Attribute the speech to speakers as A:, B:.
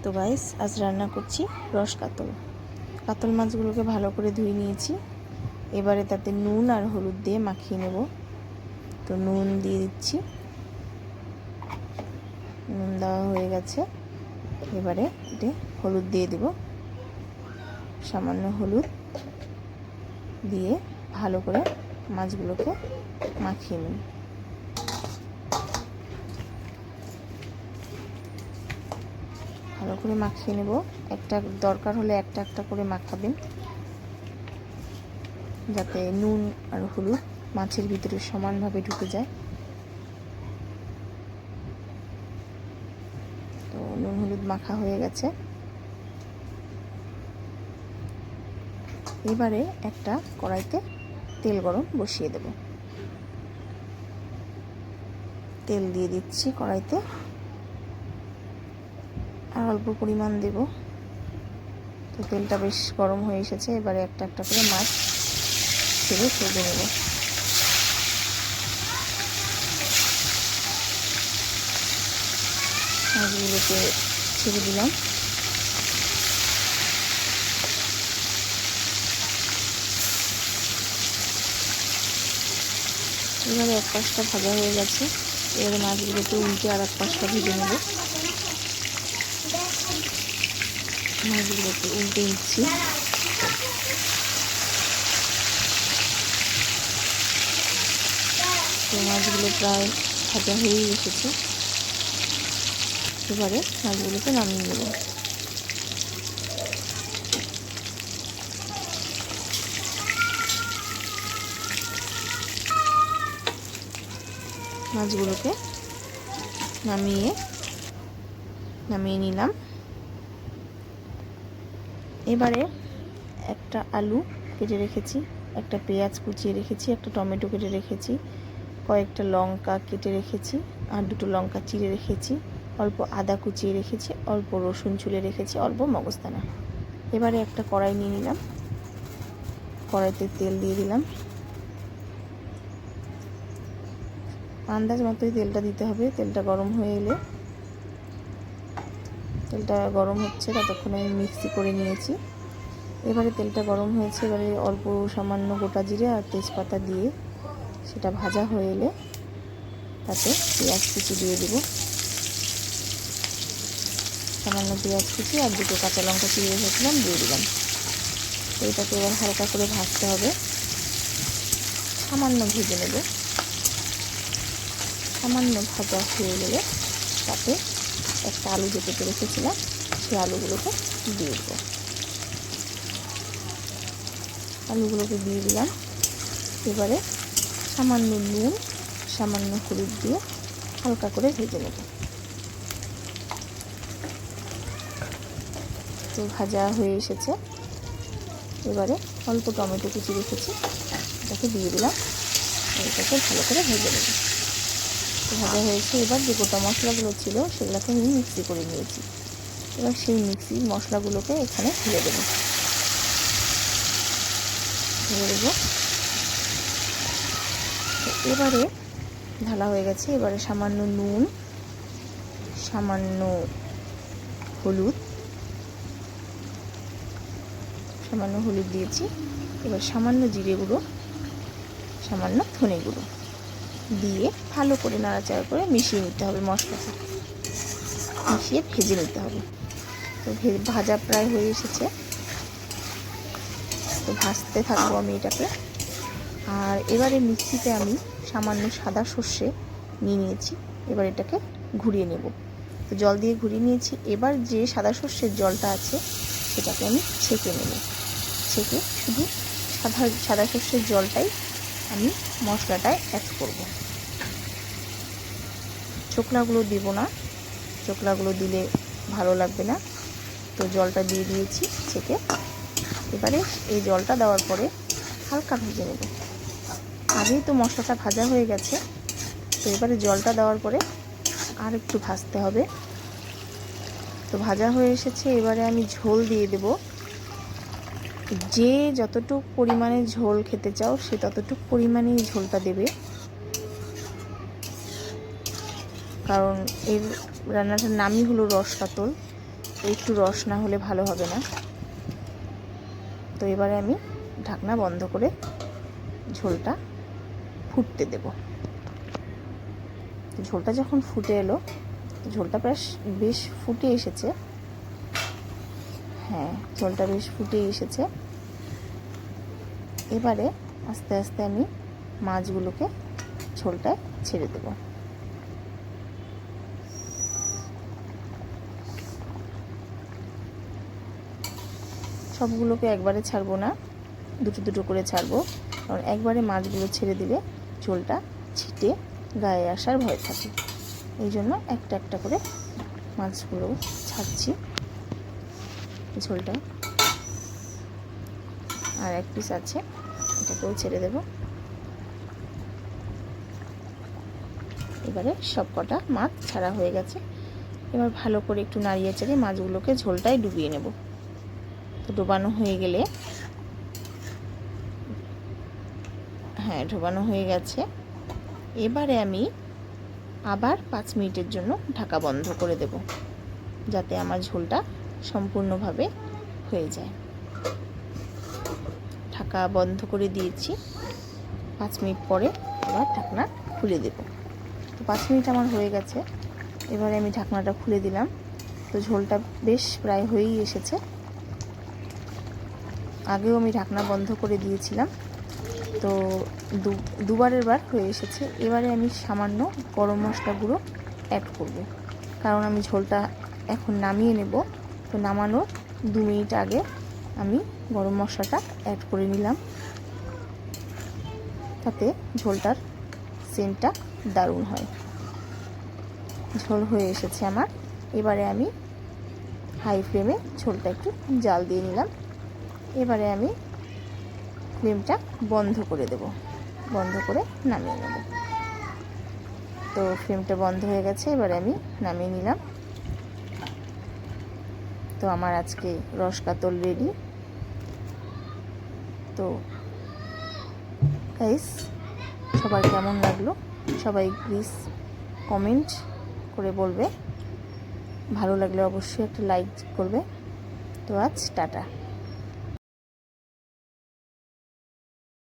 A: তো গাইস আজ রান্না করছি রস কাতল। কাতল মাছগুলোকে ভালো করে ধুয়ে নিয়েছি। এবারে তাতে নুন আর হলুদ দিয়ে মাখিয়ে নেব। তো নুন দিয়ে দিচ্ছি, নুন দেওয়া হয়ে গেছে। এবারে এতে হলুদ দিয়ে দেব, সামান্য হলুদ দিয়ে ভালো করে মাছগুলোকে মাখিয়ে নিই। ভালো করে মাখিয়ে নেব। একটা দরকার হলে একটা একটা করে মাখাবেন, যাতে নুন আর হলুদ মাছের ভিতরে সমানভাবে ঢুকে যায়। তো নুন হলুদ মাখা হয়ে গেছে। এবারে একটা কড়াইতে তেল গরম বসিয়ে দেব। তেল দিয়ে দিচ্ছি কড়াইতে, আর অল্প পরিমাণ দেব। তো তেলটা বেশ গরম হয়ে এসেছে। এবারে একটা একটা করে মাছ ছেড়ে নেব। মাছগুলোকে ছেড়ে দিলাম। এবারে এক পাশটা ভাজা হয়ে গেছে। এবারে মাছগুলোকে উল্টে আর এক পাশটা ভেজে নেব। মাছগুলোকে উল্টে নিচ্ছি। তো মাছগুলো প্রায় ভাজা হয়েই এসেছে। এবারে মাছগুলোকে নামিয়ে নেব। মাছগুলোকে নামিয়ে নিলাম। এবারে একটা আলু কেটে রেখেছি, একটা পেঁয়াজ কুচিয়ে রেখেছি, একটা টমেটো কেটে রেখেছি, কয়েকটা লঙ্কা কেটে রেখেছি, আর দুটো লঙ্কা চিড়ে রেখেছি, অল্প আদা কুচিয়ে রেখেছি, অল্প রসুন ছুলে রেখেছি, অল্প মগজদানা। এবারে একটা কড়াই নিয়ে নিলাম। কড়াইতে তেল দিয়ে দিলাম। আন্দাজ মতোই তেলটা দিতে হবে। তেলটা গরম হয়ে এলে, তেলটা গরম হচ্ছে ততক্ষণে আমি মিক্সি করে নিয়েছি। এবারে তেলটা গরম হয়েছে। এবারে অল্প সামান্য গোটা জিরে আর তেজপাতা দিয়ে সেটা ভাজা হয়ে এলে তাতে পেঁয়াজ কুচি দিয়ে দেব। সামান্য পেঁয়াজ কুচি আর দুটো কাঁচা লঙ্কা চিড়ে রেখেছিলাম দিয়ে দিলাম। এটাকে এবার হালকা করে ভাজতে হবে। সামান্য ভেজে নেব। সামান্য ভাজা হয়ে গেলে তাতে একটা আলু যে কেটে রেখেছিলাম সেই আলুগুলোকে দিয়ে দেব। আলুগুলোকে দিয়ে দিলাম। এবারে সামান্য নুন, সামান্য হলুদ দিয়ে হালকা করে ভেজে নেব। তো ভাজা হয়ে এসেছে। এবারে অল্প টমেটো কুচি রেখেছি, এটাকে দিয়ে দিলাম। এটাকে ভালো করে ভেজে নেব। তো ভাজা হয়েছে। এবার যে গোটা মশলাগুলো ছিল সেগুলোকে আমি মিক্সি করে নিয়েছি। এবার সেই মিক্সি মশলাগুলোকে এখানে ঢেলে দেবো। এবারে ঢালা হয়ে গেছে। এবারে সামান্য নুন, সামান্য হলুদ দিয়েছি। এবার সামান্য জিরে গুঁড়ো, সামান্য ধনে গুঁড়ো দিয়ে ভালো করে নাড়াচাড়া করে মিশিয়ে নিতে হবে। মশলাটা মিশিয়ে ভেজে নিতে হবে। তো ভাজা প্রায় হয়ে এসেছে। তো ভাজতে থাকবো আমি এটাকে। আর এবারে মিক্সিতে আমি সামান্য সাদা সর্ষে নিয়েছি। এবার এটাকে ঘুরিয়ে নেব। তো জল দিয়ে ঘুরিয়ে নিয়েছি। এবার যে সাদা সর্ষের জলটা আছে সেটাকে আমি ছেঁকে নেব। ছেঁকে শুধু সাদা সর্ষের জলটাই আমি মশলাটায় অ্যাড করব। চোকলাগুলো দেব না, চোকলাগুলো দিলে ভালো লাগবে না। তো জলটা দিয়ে দিয়েছি ছেঁকে। এবারে এই জলটা দেওয়ার পরে হালকা ভেজে নেব। আগেই তো মশলাটা ভাজা হয়ে গেছে। তো এবারে জলটা দেওয়ার পরে আর একটু ভাজতে হবে। তো ভাজা হয়ে এসেছে। এবারে আমি ঝোল দিয়ে দেব। যে যতটুকু পরিমাণে ঝোল খেতে চাও সে ততটুকু পরিমাণেই ঝোলটা দেবে, কারণ এর রান্নাটার নামই হলো রস কাতল। একটু রস না হলে ভালো হবে না। তো এবারে আমি ঢাকনা বন্ধ করে ঝোলটা ফুটতে দেব। ঝোলটা যখন ফুটে এলো, ঝোলটা প্রায় বেশ ফুটে এসেছে। হ্যাঁ, ঝোলটা বেশ ফুটে এসেছে। এবারে আস্তে আস্তে আমি মাছগুলোকে ঝোলটায় ছেড়ে দেব। সবগুলোকে একবারে ছাড়বো না, দুটো দুটো করে ছাড়বো, কারণ একবারে মাছগুলো ছেড়ে দিলে ঝোলটা ছিটে গায়ে আসার ভয় থাকে। এই জন্য একটা একটা করে মাছগুলো ছাড়ছি ঝোলটা। আর এক পিস আছে, এটাকেও ছেড়ে দেব। এবারে সব কটা মাছ ছাড়া হয়ে গেছে। এবার ভালো করে একটু নাড়িয়ে চাড়িয়ে মাছগুলোকে ঝোলটায় ডুবিয়ে নেব। তো ডোবানো হয়ে গেলে, হ্যাঁ ডোবানো হয়ে গেছে, এবারে আমি আবার 5 মিনিটের জন্য ঢাকা বন্ধ করে দেব, যাতে আমার ঝোলটা সম্পূর্ণভাবে হয়ে যায়। ঢাকা বন্ধ করে দিয়েছি। 5 মিনিট পরে আবার ঢাকনা খুলে দেব। তো 5 মিনিট আমার হয়ে গেছে। এবারে আমি ঢাকনাটা খুলে দিলাম। তো ঝোলটা বেশ প্রায় হয়েই এসেছে। আগেও আমি ঢাকনা বন্ধ করে দিয়েছিলাম, তো দুবারের বার হয়ে এসেছে। এবারে আমি সামান্য গরম মশলা গুঁড়ো অ্যাড করব, কারণ আমি ঝোলটা এখন নামিয়ে নেব। তো নামানোর 2 মিনিট আগে আমি গরম মশলাটা অ্যাড করে নিলাম, তাতে ঝোলটার সেন্টটা দারুণ হয়। ঝোল হয়ে এসেছে আমার। এবারে আমি হাই ফ্লেমে ঝোলটা একটু জাল দিয়ে নিলাম। এবারে আমি ফ্লেমটা বন্ধ করে দেব, বন্ধ করে নামিয়ে নেব। তো ফ্লেমটা বন্ধ হয়ে গেছে, এবারে আমি নামিয়ে নিলাম। তো আমার আজকে রস কাতল রেডি। তো গাইস, সবার কেমন লাগলো সবাই প্লিজ কমেন্ট করে বলবে। ভালো লাগলে অবশ্যই একটা লাইক করবে। তো আজ টাটা।